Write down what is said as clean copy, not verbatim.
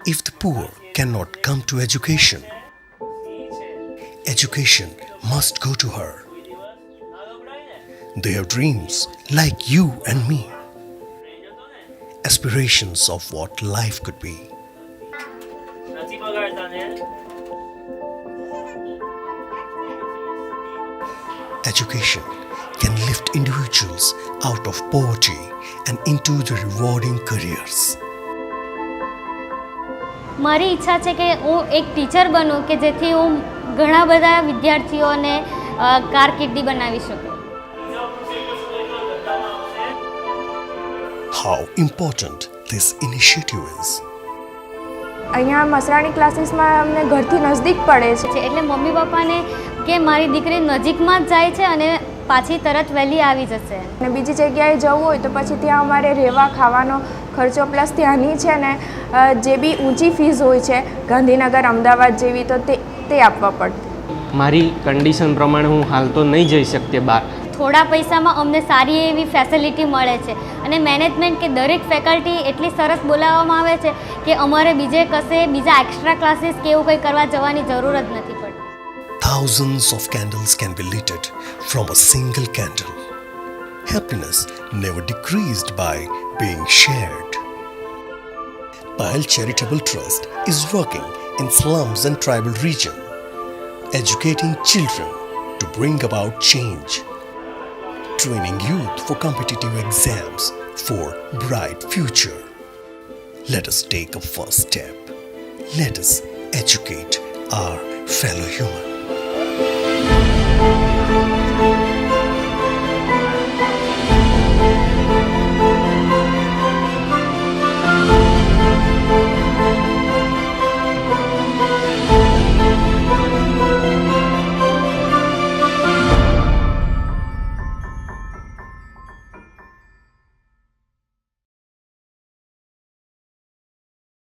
If the poor cannot come to education, education must go to her. They have dreams like you and me, aspirations of what life could be. Education can lift individuals out of poverty and into the rewarding careers. મારી ઈચ્છા છે કે હું એક teacher બનું કે જેથી હું ઘણા બધા વિદ્યાર્થીઓને કારકિર્દી બનાવી શકું. How important this initiative is. અહીંયા મસરાણી ક્લાસીસમાં અમને ઘરથી નજદીક પડે છે એટલે મમ્મી પપ્પાને કે મારી દીકરી નજીકમાં જ જાય છે અને પાછી તરત વહેલી આવી જશે. અને બીજી જગ્યાએ જવું હોય તો પછી ત્યાં અમારે રહેવા ખાવાનો ખર્ચો પ્લસ ત્યાંની છે ને જે બી ઊંચી ફીસ હોય છે ગાંધીનગર અમદાવાદ જેવી તો તે આપવા પડતી. મારી કન્ડિશન પ્રમાણે હું હાલ તો નહીં જઈ શકતી બહાર. થોડા પૈસામાં અમને સારી એવી ફેસિલિટી મળે છે અને મેનેજમેન્ટ કે દરેક ફેકલ્ટી એટલી સરસ બોલાવવામાં આવે છે કે અમારે બીજા એક્સ્ટ્રા ક્લાસીસ કે એવું કંઈ કરવા જવાની જરૂર જ નથી પડતી. Thousands of candles can be lit from a single candle. Happiness never decreased by being shared. Pahal Charitable Trust is working in slums and tribal region, educating children to bring about change, training youth for competitive exams for bright future. Let us take a first step. Let us educate our fellow human.